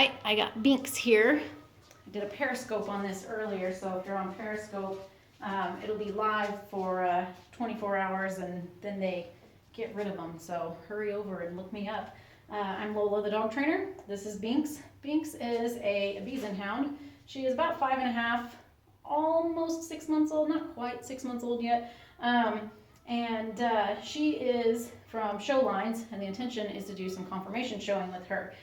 right, I got Binks here. I did a Periscope on this earlier, so if you're on Periscope, it'll be live for 24 hours and then they get rid of them, so hurry over and look me up. I'm Lola, the dog trainer. This is Binks. Binks is a Bichon Hound. She is about 5.5, almost 6 months old, not quite 6 months old yet. She is from Show Lines, and the intention is to do some conformation showing with her.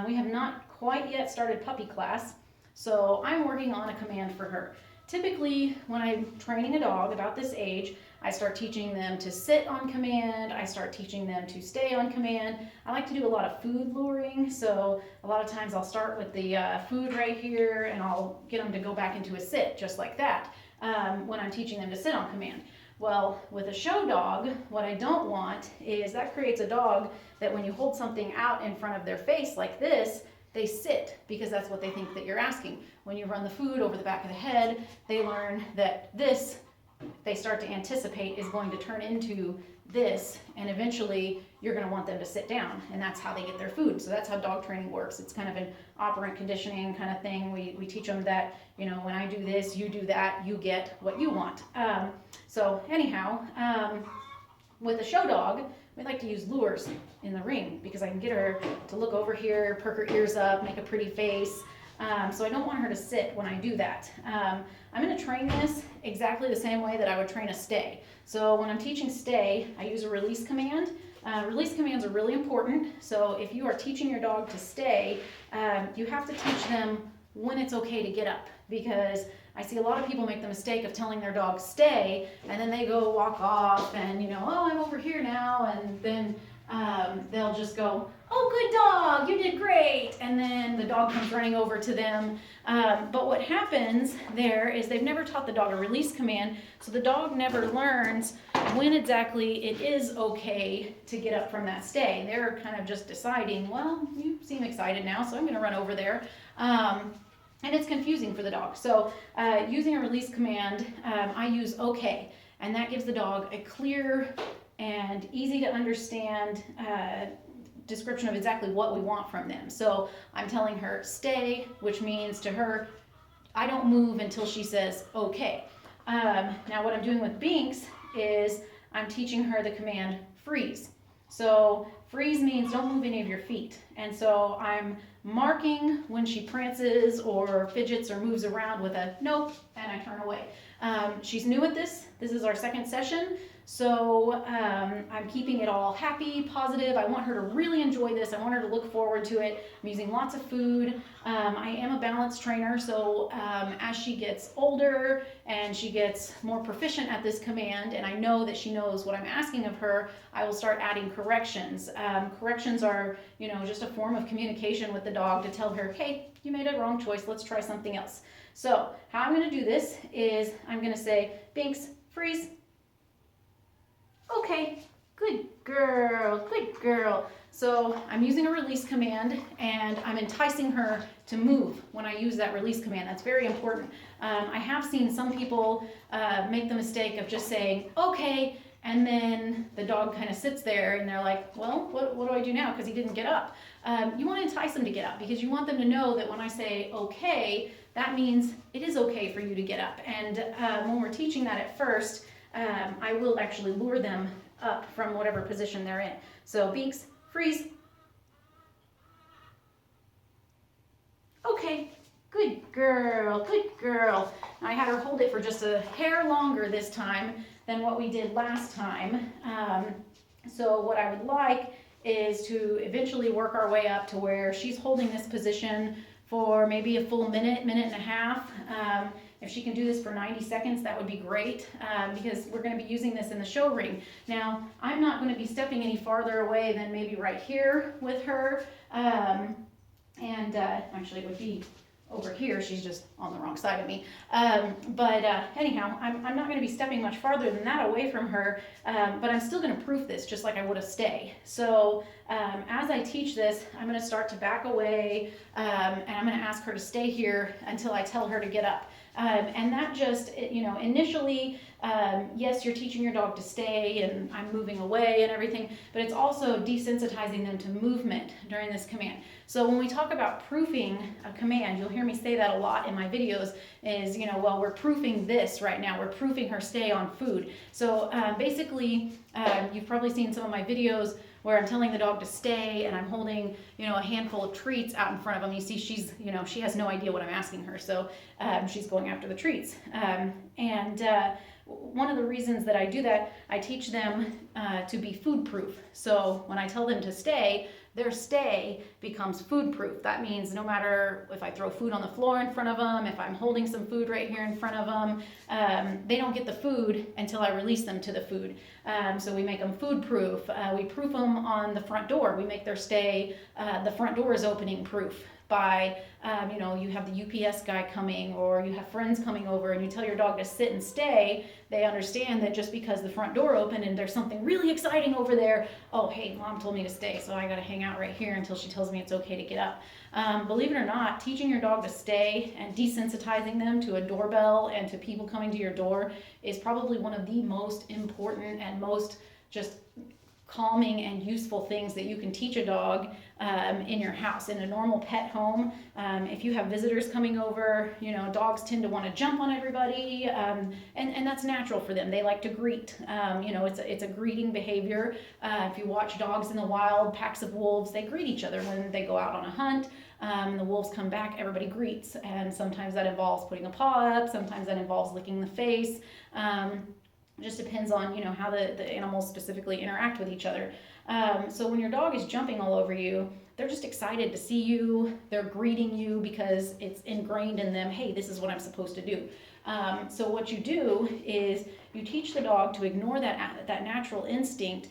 We have not quite yet started puppy class, so I'm working on a command for her. Typically, when I'm training a dog about this age, I start teaching them to sit on command, I start teaching them to stay on command. I like to do a lot of food luring, so a lot of times I'll start with the food right here and I'll get them to go back into a sit, just like that, when I'm teaching them to sit on command. Well, with a show dog, what I don't want is that creates a dog that when you hold something out in front of their face like this, they sit because that's what they think that you're asking. When you run the food over the back of the head, they learn that this, they start to anticipate, is going to turn into this, and eventually you're going to want them to sit down, and that's how they get their food. So that's how dog training works. It's kind of an operant conditioning kind of thing. We teach them that, you know, when I do this, you do that, you get what you want. So anyhow, with a show dog, we like to use lures in the ring because I can get her to look over here, perk her ears up, make a pretty face. So I don't want her to sit when I do that. I'm going to train this exactly the same way that I would train a stay. So when I'm teaching stay, I use a release command. Release commands are really important. So if you are teaching your dog to stay, you have to teach them when it's okay to get up, because I see a lot of people make the mistake of telling their dog stay, and then they go walk off and, you know, oh, I'm over here now, and then they'll just go, oh, good dog, you did great, and then the dog comes running over to them. But what happens there is they've never taught the dog a release command, so the dog never learns when exactly it is okay to get up from that stay. They're kind of just deciding, well, you seem excited now, so I'm going to run over there. And it's confusing for the dog. So using a release command, I use okay, and that gives the dog a clear and easy to understand description of exactly what we want from them. So I'm telling her stay, which means to her, I don't move until she says okay. Now what I'm doing with Binks is I'm teaching her the command freeze. So freeze means don't move any of your feet. And so I'm marking when she prances or fidgets or moves around with a nope, and I turn away. She's new at this. This is our second session. So I'm keeping it all happy, positive. I want her to really enjoy this. I want her to look forward to it. I'm using lots of food. I am a balance trainer, so as she gets older and she gets more proficient at this command, and I know that she knows what I'm asking of her, I will start adding corrections. Corrections are, you know, just a form of communication with the dog to tell her, hey, you made a wrong choice, let's try something else. So how I'm going to do this is I'm going to say, Binks, freeze. Okay, good girl, good girl. So I'm using a release command and I'm enticing her to move when I use that release command. That's very important. I have seen some people make the mistake of just saying, okay, and then the dog kind of sits there and they're like, well, what do I do now? Because he didn't get up. You want to entice them to get up because you want them to know that when I say okay, that means it is okay for you to get up. And when we're teaching that at first, I will actually lure them up from whatever position they're in. So Binks, freeze. Okay, good girl, good girl. I had her hold it for just a hair longer this time than what we did last time. So what I would like is to eventually work our way up to where she's holding this position for maybe a full minute, minute and a half. If she can do this for 90 seconds, that would be great, because we're going to be using this in the show ring. Now, I'm not going to be stepping any farther away than maybe right here with her, actually it would be over here. She's just on the wrong side of me. Anyhow, I'm not going to be stepping much farther than that away from her, but I'm still going to proof this just like I would a stay. So as I teach this, I'm going to start to back away, and I'm going to ask her to stay here until I tell her to get up. And that just, initially, yes, you're teaching your dog to stay and I'm moving away and everything, but it's also desensitizing them to movement during this command. So when we talk about proofing a command, you'll hear me say that a lot in my videos is, well, we're proofing this right now. We're proofing her stay on food. So basically, you've probably seen some of my videos where I'm telling the dog to stay and I'm holding, a handful of treats out in front of him. You see she's, she has no idea what I'm asking her. So she's going after the treats. One of the reasons that I do that, I teach them to be food proof. So when I tell them to stay, their stay becomes food proof. That means no matter if I throw food on the floor in front of them, if I'm holding some food right here in front of them, they don't get the food until I release them to the food. So we make them food proof. We proof them on the front door. We make their stay, the front door is opening proof by, you have the UPS guy coming or you have friends coming over and you tell your dog to sit and stay. They understand that just because the front door opened and there's something really exciting over there, oh, hey, mom told me to stay, so I got to hang out right here until she tells me it's okay to get up. Believe it or not, teaching your dog to stay and desensitizing them to a doorbell and to people coming to your door is probably one of the most important and most just calming and useful things that you can teach a dog in your house. In a normal pet home, if you have visitors coming over, dogs tend to want to jump on everybody, and that's natural for them. They like to greet. It's a greeting behavior. If you watch dogs in the wild, packs of wolves, they greet each other when they go out on a hunt. The wolves come back, everybody greets, and sometimes that involves putting a paw up, sometimes that involves licking the face. Just depends on how the animals specifically interact with each other. So when your dog is jumping all over you, they're just excited to see you. They're greeting you because it's ingrained in them, hey, this is what I'm supposed to do. So what you do is you teach the dog to ignore that natural instinct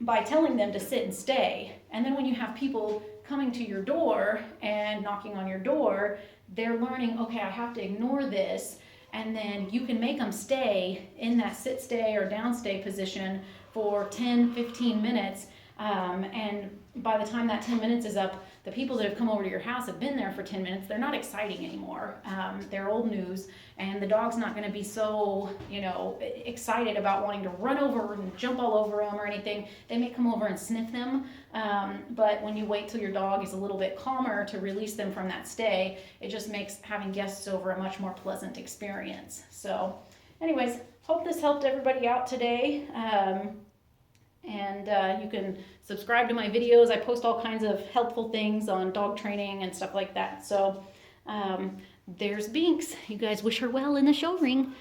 by telling them to sit and stay. And then when you have people coming to your door and knocking on your door, they're learning, okay, I have to ignore this. And then you can make them stay in that sit stay or down stay position for 10, 15 minutes. And by the time that 10 minutes is up, the people that have come over to your house have been there for 10 minutes. They're not exciting anymore. They're old news, and the dog's not going to be so, excited about wanting to run over and jump all over them or anything. They may come over and sniff them, but when you wait till your dog is a little bit calmer to release them from that stay, it just makes having guests over a much more pleasant experience. So anyways, hope this helped everybody out today. And you can subscribe to my videos. I post all kinds of helpful things on dog training and stuff like that. So there's Binks. You guys wish her well in the show ring.